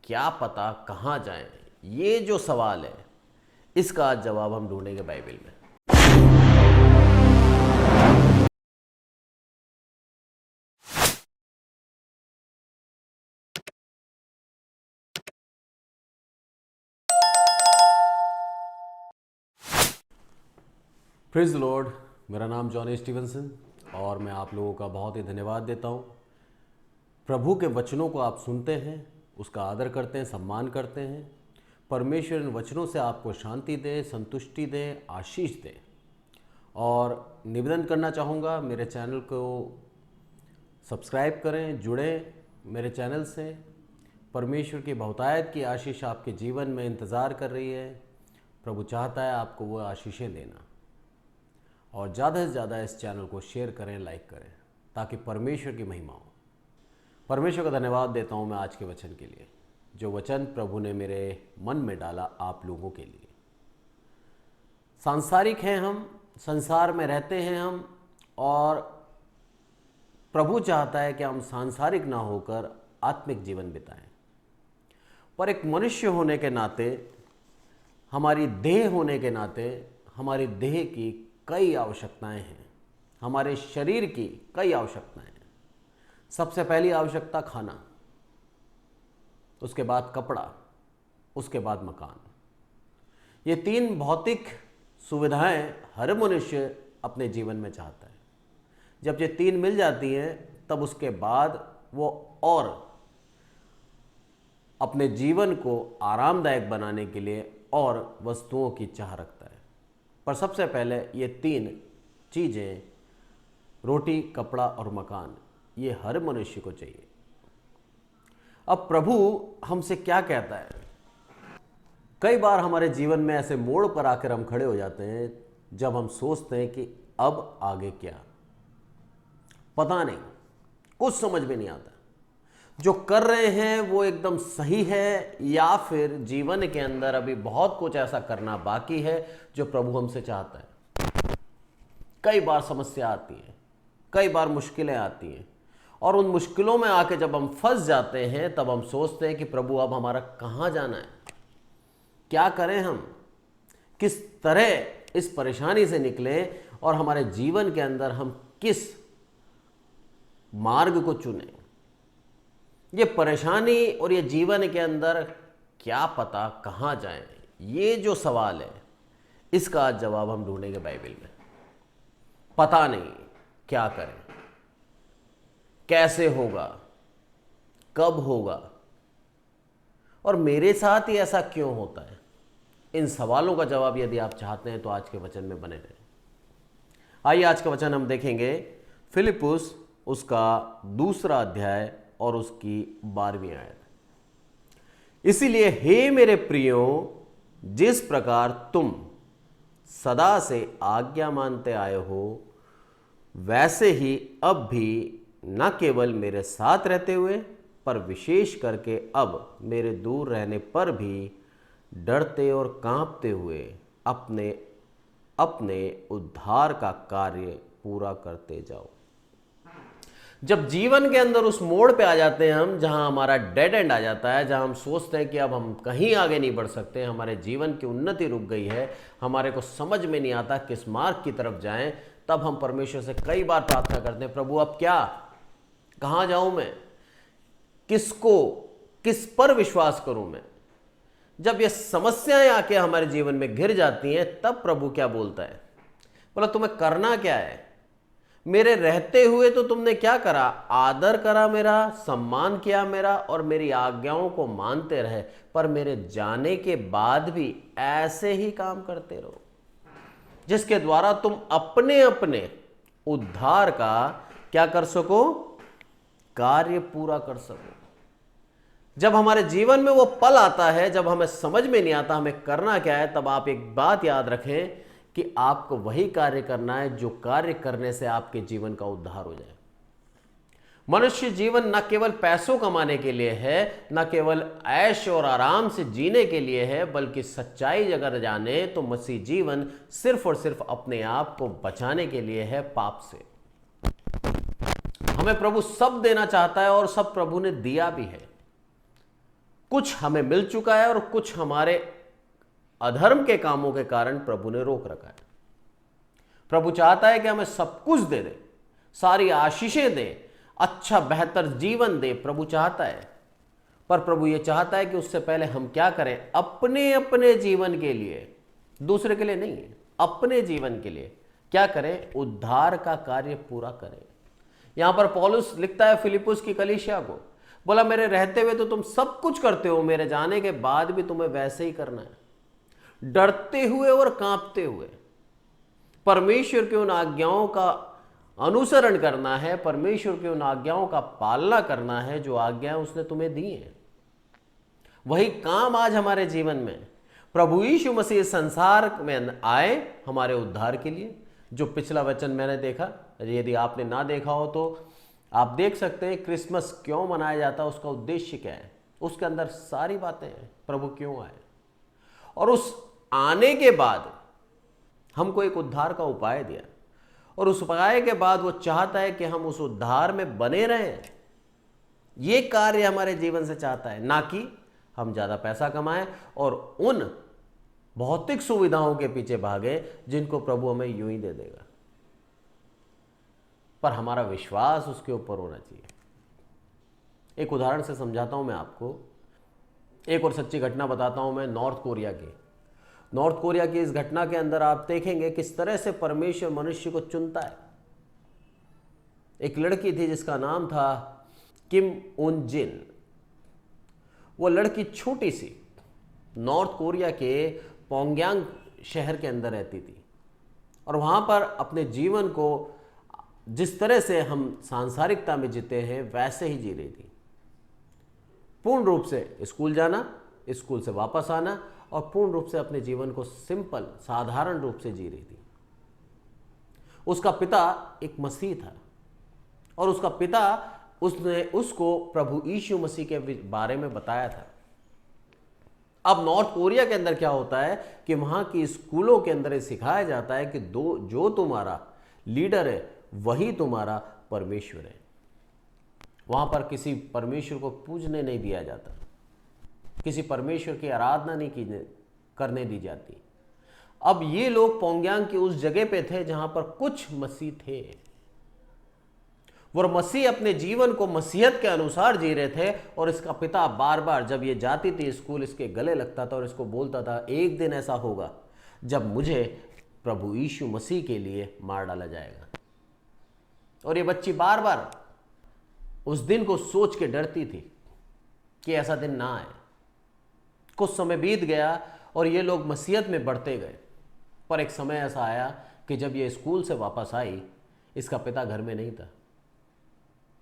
क्या पता कहाँ जाएं? ये जो सवाल है इसका आज जवाब हम ढूंढेंगे बाइबल में। Praise the Lord. मेरा नाम जॉनी स्टीवनसन और मैं आप लोगों का बहुत ही धन्यवाद देता हूँ। प्रभु के वचनों को आप सुनते हैं, उसका आदर करते हैं, सम्मान करते हैं। परमेश्वर इन वचनों से आपको शांति दे, संतुष्टि दे, आशीष दे। और निवेदन करना चाहूँगा, मेरे चैनल को सब्सक्राइब करें, जुड़ें मेरे चैनल से। परमेश्वर की बहुतायत की आशीष आपके जीवन में इंतज़ार कर रही है। प्रभु चाहता है आपको वो आशीषें देना। और ज़्यादा से ज़्यादा इस चैनल को शेयर करें, लाइक करें, ताकि परमेश्वर की महिमा हो। परमेश्वर का धन्यवाद देता हूँ मैं आज के वचन के लिए, जो वचन प्रभु ने मेरे मन में डाला आप लोगों के लिए। सांसारिक हैं हम, संसार में रहते हैं हम, और प्रभु चाहता है कि हम सांसारिक ना होकर आत्मिक जीवन बिताएं। पर एक मनुष्य होने के नाते, हमारी देह होने के नाते, हमारी देह की कई आवश्यकताएं हैं, हमारे शरीर की कई आवश्यकताएं हैं। सबसे पहली आवश्यकता खाना, उसके बाद कपड़ा, उसके बाद मकान। ये तीन भौतिक सुविधाएं हर मनुष्य अपने जीवन में चाहता है। जब ये तीन मिल जाती हैं तब उसके बाद वो और अपने जीवन को आरामदायक बनाने के लिए और वस्तुओं की चाह रखता है। पर सबसे पहले ये तीन चीज़ें, रोटी, कपड़ा और मकान, ये हर मनुष्य को चाहिए। अब प्रभु हमसे क्या कहता है? कई बार हमारे जीवन में ऐसे मोड़ पर आकर हम खड़े हो जाते हैं जब हम सोचते हैं कि अब आगे क्या, पता नहीं, कुछ समझ में नहीं आता। जो कर रहे हैं वो एकदम सही है, या फिर जीवन के अंदर अभी बहुत कुछ ऐसा करना बाकी है जो प्रभु हमसे चाहता है। कई बार समस्या आती है, कई बार मुश्किलें आती हैं, और उन मुश्किलों में आके जब हम फंस जाते हैं तब हम सोचते हैं कि प्रभु अब हमारा कहाँ जाना है, क्या करें हम, किस तरह इस परेशानी से निकलें और हमारे जीवन के अंदर हम किस मार्ग को चुनें। ये परेशानी और ये जीवन के अंदर क्या पता कहाँ जाएं, ये जो सवाल है इसका आज जवाब हम ढूंढेंगे बाइबल में। पता नहीं क्या करें, कैसे होगा, कब होगा, और मेरे साथ ही ऐसा क्यों होता है। इन सवालों का जवाब यदि आप चाहते हैं तो आज के वचन में बने रहें। आइए आज का वचन हम देखेंगे, फिलिप्पुस उसका 2 अध्याय और उसकी 12वीं आयत। इसीलिए हे मेरे प्रियो, जिस प्रकार तुम सदा से आज्ञा मानते आए हो, वैसे ही अब भी न केवल मेरे साथ रहते हुए, पर विशेष करके अब मेरे दूर रहने पर भी डरते और कांपते हुए अपने अपने उद्धार का कार्य पूरा करते जाओ। जब जीवन के अंदर उस मोड़ पे आ जाते हैं हम, जहां हमारा डेड एंड आ जाता है, जहां हम सोचते हैं कि अब हम कहीं आगे नहीं बढ़ सकते, हमारे जीवन की उन्नति रुक गई है, हमारे को समझ में नहीं आता किस मार्ग की तरफ जाएं, तब हम परमेश्वर से कई बार प्रार्थना करते हैं, प्रभु अब क्या, कहाँ जाऊं मैं, किस पर विश्वास करूं मैं। जब ये समस्याएं आके हमारे जीवन में घिर जाती हैं तब प्रभु क्या बोलता है? बोला तुम्हें करना क्या है? मेरे रहते हुए तो तुमने क्या करा? आदर करा मेरा, सम्मान किया मेरा, और मेरी आज्ञाओं को मानते रहे। पर मेरे जाने के बाद भी ऐसे ही काम करते रहो, जिसके द्वारा तुम अपने अपने उद्धार का क्या कर सको? कार्य पूरा कर सको। जब हमारे जीवन में वो पल आता है जब हमें समझ में नहीं आता हमें करना क्या है, तब आप एक बात याद रखें कि आपको वही कार्य करना है जो कार्य करने से आपके जीवन का उद्धार हो जाए। मनुष्य जीवन न केवल पैसों कमाने के लिए है, न केवल ऐश और आराम से जीने के लिए है, बल्कि सच्चाई अगर जाने तो मसीह जीवन सिर्फ और सिर्फ अपने आप को बचाने के लिए है पाप से। हमें प्रभु सब देना चाहता है और सब प्रभु ने दिया भी है। कुछ हमें मिल चुका है और कुछ हमारे अधर्म के कामों के कारण प्रभु ने रोक रखा है। प्रभु चाहता है कि हमें सब कुछ दे दे, सारी आशीषें दे, अच्छा बेहतर जीवन दे, प्रभु चाहता है। पर प्रभु यह चाहता है कि उससे पहले हम क्या करें? अपने अपने जीवन के लिए, दूसरे के लिए नहीं, अपने जीवन के लिए क्या करें? उद्धार का कार्य पूरा करें। यहां पर पौलुस लिखता है फिलिप्पुस की कलीसिया को, बोला मेरे रहते हुए तो तुम सब कुछ करते हो, मेरे जाने के बाद भी तुम्हें वैसे ही करना है, डरते हुए और कांपते हुए परमेश्वर की उन आज्ञाओं का अनुसरण करना है, परमेश्वर की उन आज्ञाओं का पालना करना है जो आज्ञाएं उसने तुम्हें दी हैं। वही काम आज हमारे जीवन में प्रभु यीशु मसीह संसार में आए हमारे उद्धार के लिए। जो पिछला वचन मैंने देखा, यदि आपने ना देखा हो तो आप देख सकते हैं। क्रिसमस क्यों मनाया जाता है, उसका उद्देश्य क्या है, उसके अंदर सारी बातें हैं, प्रभु क्यों आए, और उस आने के बाद हमको एक उद्धार का उपाय दिया, और उस उपाय के बाद वो चाहता है कि हम उस उद्धार में बने रहें। ये कार्य हमारे जीवन से चाहता है, ना कि हम ज़्यादा पैसा कमाएं और उन भौतिक सुविधाओं के पीछे भागे जिनको प्रभु हमें यूं ही दे देगा। पर हमारा विश्वास उसके ऊपर होना चाहिए। एक उदाहरण से समझाता हूं मैं आपको, एक और सच्ची घटना बताता हूं मैं नॉर्थ कोरिया की। नॉर्थ कोरिया की इस घटना के अंदर आप देखेंगे किस तरह से परमेश्वर मनुष्य को चुनता है। एक लड़की थी जिसका नाम था किम उन जिन। वो लड़की छोटी सी नॉर्थ कोरिया के पोंगयांग शहर के अंदर रहती थी, और वहाँ पर अपने जीवन को जिस तरह से हम सांसारिकता में जीते हैं वैसे ही जी रही थी। पूर्ण रूप से स्कूल जाना, स्कूल से वापस आना, और पूर्ण रूप से अपने जीवन को सिंपल साधारण रूप से जी रही थी। उसका पिता एक मसीह था, और उसका पिता उसने उसको प्रभु यीशु मसीह के बारे में बताया था। अब नॉर्थ कोरिया के अंदर क्या होता है कि वहां की स्कूलों के अंदर सिखाया जाता है कि जो तुम्हारा लीडर है वही तुम्हारा परमेश्वर है। वहां पर किसी परमेश्वर को पूजने नहीं दिया जाता, किसी परमेश्वर की आराधना नहीं करने दी जाती। अब ये लोग पोंगयांग की उस जगह पे थे जहां पर कुछ मसीह थे। वो मसीह अपने जीवन को मसीहत के अनुसार जी रहे थे, और इसका पिता बार बार जब ये जाती थी स्कूल इसके गले लगता था और इसको बोलता था एक दिन ऐसा होगा जब मुझे प्रभु यीशु मसीह के लिए मार डाला जाएगा। और ये बच्ची बार बार उस दिन को सोच के डरती थी कि ऐसा दिन ना आए। कुछ समय बीत गया और ये लोग मसीहत में बढ़ते गए, पर एक समय ऐसा आया कि जब ये स्कूल से वापस आई, इसका पिता घर में नहीं था।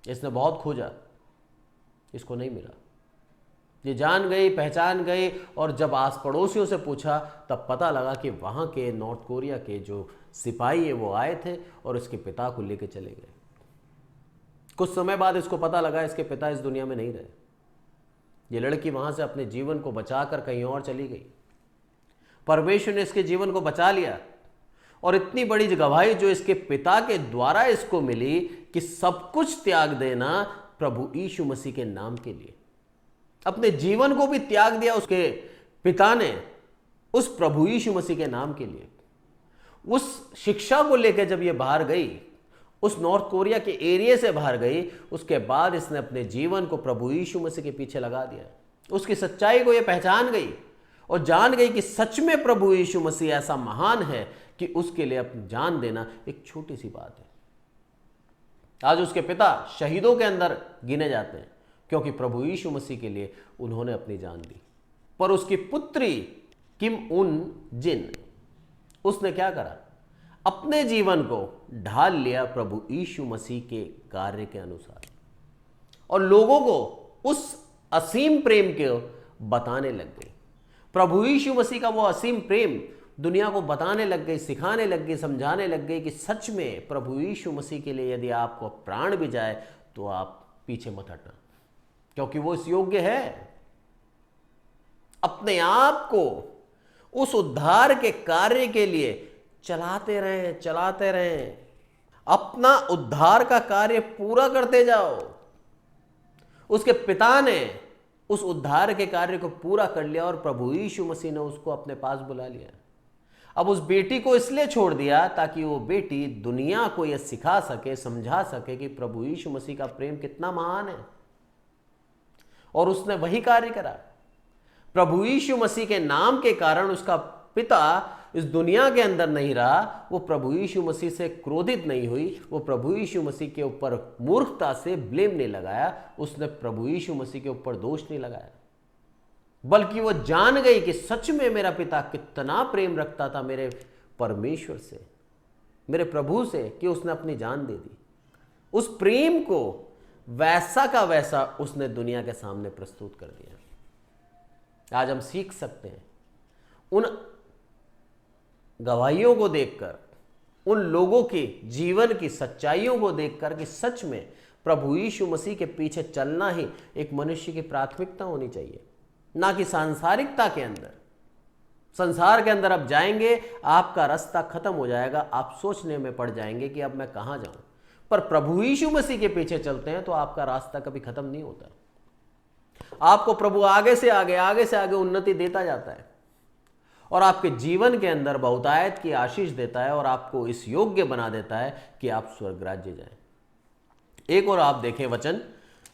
इसने बहुत खोजा, इसको नहीं मिला। ये जान गई, पहचान गई, और जब आस पड़ोसियों से पूछा तब पता लगा कि वहाँ के नॉर्थ कोरिया के जो सिपाही है वो आए थे और इसके पिता को लेके चले गए। कुछ समय बाद इसको पता लगा इसके पिता इस दुनिया में नहीं रहे। ये लड़की वहाँ से अपने जीवन को बचाकर कहीं और चली गई। परमेश्वर ने इसके जीवन को बचा लिया, और इतनी बड़ी गवाही जो इसके पिता के द्वारा इसको मिली कि सब कुछ त्याग देना प्रभु यीशु मसीह के नाम के लिए। अपने जीवन को भी त्याग दिया उसके पिता ने उस प्रभु यीशु मसीह के नाम के लिए। उस शिक्षा को लेकर जब ये बाहर गई, उस नॉर्थ कोरिया के एरिया से बाहर गई, उसके बाद इसने अपने जीवन को प्रभु यीशु मसीह के पीछे लगा दिया। उसकी सच्चाई को ये पहचान गई और जान गई कि सच में प्रभु यीशु मसीह ऐसा महान है कि उसके लिए अपनी जान देना एक छोटी सी बात है। आज उसके पिता शहीदों के अंदर गिने जाते हैं क्योंकि प्रभु यीशु मसीह के लिए उन्होंने अपनी जान दी। पर उसकी पुत्री किम उन जिन, उसने क्या करा? अपने जीवन को ढाल लिया प्रभु यीशु मसीह के कार्य के अनुसार, और लोगों को उस असीम प्रेम को बताने लग गई। प्रभु यीशु मसीह का वो असीम प्रेम दुनिया को बताने लग गई, सिखाने लग गई, समझाने लग गई कि सच में प्रभु यीशु मसीह के लिए यदि आपको प्राण भी जाए तो आप पीछे मत हटना, क्योंकि वो इस योग्य है। अपने आप को उस उद्धार के कार्य के लिए चलाते रहें, अपना उद्धार का कार्य पूरा करते जाओ। उसके पिता ने उस उद्धार के कार्य को पूरा कर लिया और प्रभु यीशु मसीह ने उसको अपने पास बुला लिया। अब उस बेटी को इसलिए छोड़ दिया ताकि वो बेटी दुनिया को यह सिखा सके, समझा सके कि प्रभु यीशु मसीह का प्रेम कितना महान है। और उसने वही कार्य करा। प्रभु यीशु मसीह के नाम के कारण उसका पिता इस दुनिया के अंदर नहीं रहा। वो प्रभु यीशु मसीह से क्रोधित नहीं हुई, वो प्रभु यीशु मसीह के ऊपर मूर्खता से ब्लेम नहीं लगाया, उसने प्रभु यीशु मसीह के ऊपर दोष नहीं लगाया, बल्कि वो जान गई कि सच में मेरा पिता कितना प्रेम रखता था मेरे परमेश्वर से, मेरे प्रभु से, कि उसने अपनी जान दे दी। उस प्रेम को वैसा का वैसा उसने दुनिया के सामने प्रस्तुत कर दिया। आज हम सीख सकते हैं उन गवाहियों को देखकर, उन लोगों के जीवन की सच्चाइयों को देखकर कि सच में प्रभु यीशु मसीह के पीछे चलना ही एक मनुष्य की प्राथमिकता होनी चाहिए, ना कि सांसारिकता के अंदर। संसार के अंदर आप जाएंगे, आपका रास्ता खत्म हो जाएगा, आप सोचने में पड़ जाएंगे कि अब मैं कहां जाऊं। पर प्रभु यीशु मसीह के पीछे चलते हैं तो आपका रास्ता कभी खत्म नहीं होता। आपको प्रभु आगे से आगे उन्नति देता जाता है और आपके जीवन के अंदर बहुतायत की आशीष देता है और आपको इस योग्य बना देता है कि आप स्वर्ग राज्य जाएं। एक और आप देखें वचन,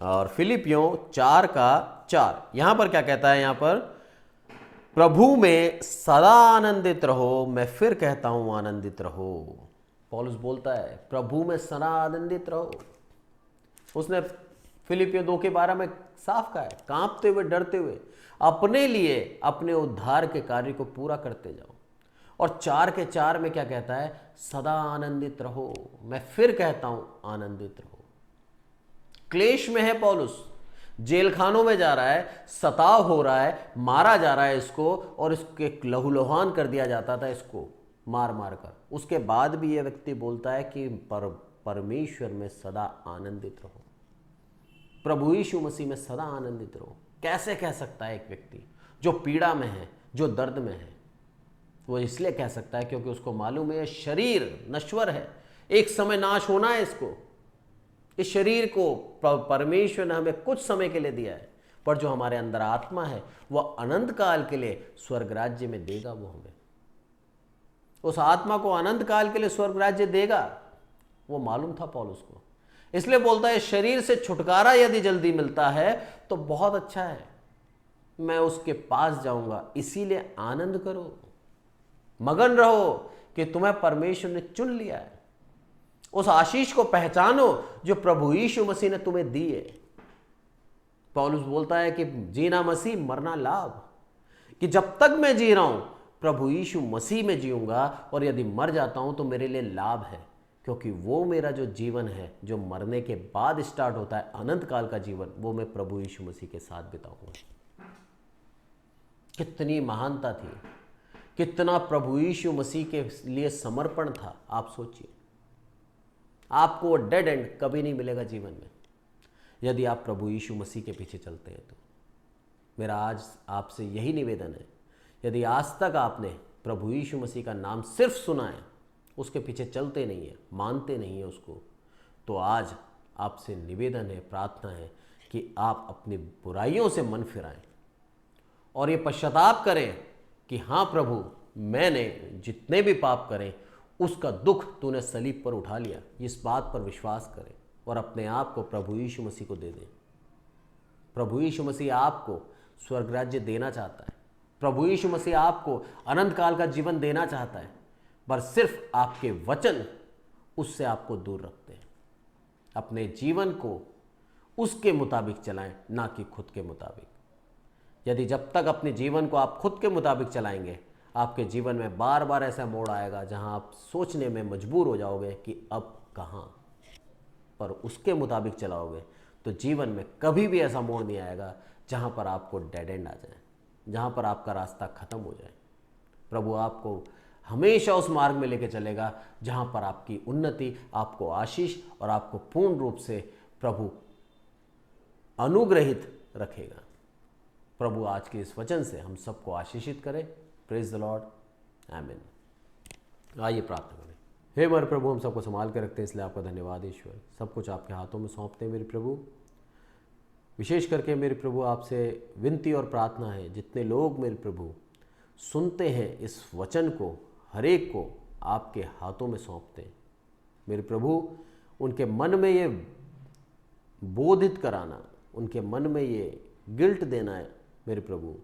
और फिलिपियों 4:4, यहां पर क्या कहता है? यहां पर प्रभु में सदा आनंदित रहो, मैं फिर कहता हूं आनंदित रहो। पौलुस बोलता है प्रभु में सदा आनंदित रहो। उसने फिलिपियों 2:12 में साफ कहा है, कांपते हुए डरते हुए अपने लिए अपने उद्धार के कार्य को पूरा करते जाओ। और 4:4 में क्या कहता है? सदा आनंदित रहो, मैं फिर कहता हूं आनंदित रहो। क्लेश में है पौलुस, जेल खानों में जा रहा है, सताव हो रहा है, मारा जा रहा है इसको, और इसके लहूलुहान कर दिया जाता था इसको मार मार कर। उसके बाद भी यह व्यक्ति बोलता है कि परमेश्वर में सदा आनंदित रहो, प्रभु यीशु मसीह में सदा आनंदित रहो। कैसे कह सकता है एक व्यक्ति जो पीड़ा में है, जो दर्द में है? वो इसलिए कह सकता है क्योंकि उसको मालूम है शरीर नश्वर है, एक समय नाश होना है इसको। इस शरीर को परमेश्वर ने हमें कुछ समय के लिए दिया है, पर जो हमारे अंदर आत्मा है वह अनंत काल के लिए स्वर्ग राज्य में देगा। वो हमें उस आत्मा को अनंत काल के लिए स्वर्ग राज्य देगा, वो मालूम था पौलुस को। इसलिए बोलता है शरीर से छुटकारा यदि जल्दी मिलता है तो बहुत अच्छा है, मैं उसके पास जाऊंगा। इसीलिए आनंद करो, मगन रहो कि तुम्हें परमेश्वर ने चुन लिया है। उस आशीष को पहचानो जो प्रभु यीशु मसीह ने तुम्हें दी है। पौलुस बोलता है कि जीना मसीह, मरना लाभ, कि जब तक मैं जी रहा हूं प्रभु यीशु मसीह में जीऊंगा, और यदि मर जाता हूं तो मेरे लिए लाभ है, क्योंकि वो मेरा जो जीवन है जो मरने के बाद स्टार्ट होता है, अनंत काल का जीवन, वो मैं प्रभु यीशु मसीह के साथ बिताऊंगा। कितनी महानता थी, कितना प्रभु यीशु मसीह के लिए समर्पण था। आप सोचिए, आपको वो डेड एंड कभी नहीं मिलेगा जीवन में यदि आप प्रभु यीशु मसीह के पीछे चलते हैं। तो मेरा आज आपसे यही निवेदन है, यदि आज तक आपने प्रभु यीशु मसीह का नाम सिर्फ सुना है, उसके पीछे चलते नहीं है, मानते नहीं है उसको, तो आज आपसे निवेदन है, प्रार्थना है कि आप अपनी बुराइयों से मन फिराएं और ये पश्चाताप करें कि हाँ प्रभु, मैंने जितने भी पाप करें उसका दुख तूने सलीब पर उठा लिया। इस बात पर विश्वास करें और अपने आप को प्रभु यीशु मसीह को दे दें। प्रभु यीशु मसीह आपको स्वर्ग राज्य देना चाहता है। प्रभु यीशु मसीह आपको अनंत काल का जीवन देना चाहता है, पर सिर्फ आपके वचन उससे आपको दूर रखते हैं। अपने जीवन को उसके मुताबिक चलाएं, ना कि खुद के मुताबिक। यदि जब तक अपने जीवन को आप खुद के मुताबिक चलाएंगे, आपके जीवन में बार बार ऐसा मोड़ आएगा जहां आप सोचने में मजबूर हो जाओगे कि अब कहां, पर उसके मुताबिक चलाओगे तो जीवन में कभी भी ऐसा मोड़ नहीं आएगा जहां पर आपको डेड एंड आ जाए, जहां पर आपका रास्ता खत्म हो जाए। प्रभु आपको हमेशा उस मार्ग में लेके चलेगा जहां पर आपकी उन्नति, आपको आशीष और आपको पूर्ण रूप से प्रभु अनुग्रहित रखेगा। प्रभु आज के इस वचन से हम सबको आशीषित करें। प्रेज द लॉर्ड, आमीन। आइए प्रार्थना करें। हे हमारे प्रभु, हम सबको संभाल के रखते हैं, इसलिए आपका धन्यवाद ईश्वर। सब कुछ आपके हाथों में सौंपते हैं मेरे प्रभु। विशेष करके मेरे प्रभु आपसे विनती और प्रार्थना है, जितने लोग मेरे प्रभु सुनते हैं इस वचन को, हर एक को आपके हाथों में सौंपते हैं मेरे प्रभु। उनके मन में ये बोधित कराना, उनके मन में ये गिल्ट देना है मेरे प्रभु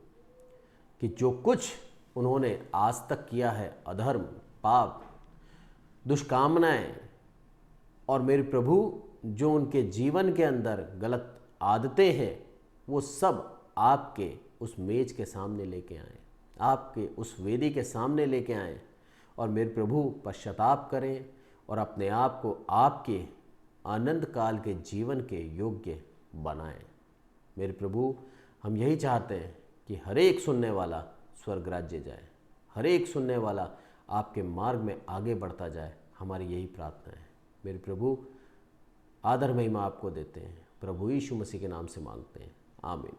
कि जो कुछ उन्होंने आज तक किया है, अधर्म, पाप, दुष्कामनाएं, और मेरे प्रभु जो उनके जीवन के अंदर गलत आदतें हैं, वो सब आपके उस मेज के सामने लेके आएं, आपके उस वेदी के सामने लेके आएं, और मेरे प्रभु पश्चाताप करें और अपने आप को आपके आनंद काल के जीवन के योग्य बनाएं मेरे प्रभु। हम यही चाहते हैं कि हर एक सुनने वाला स्वर्ग राज्य जाए, हर एक सुनने वाला आपके मार्ग में आगे बढ़ता जाए। हमारी यही प्रार्थना है मेरे प्रभु। आदर महिमा आपको देते हैं, प्रभु यीशु मसीह के नाम से मांगते हैं, आमीन।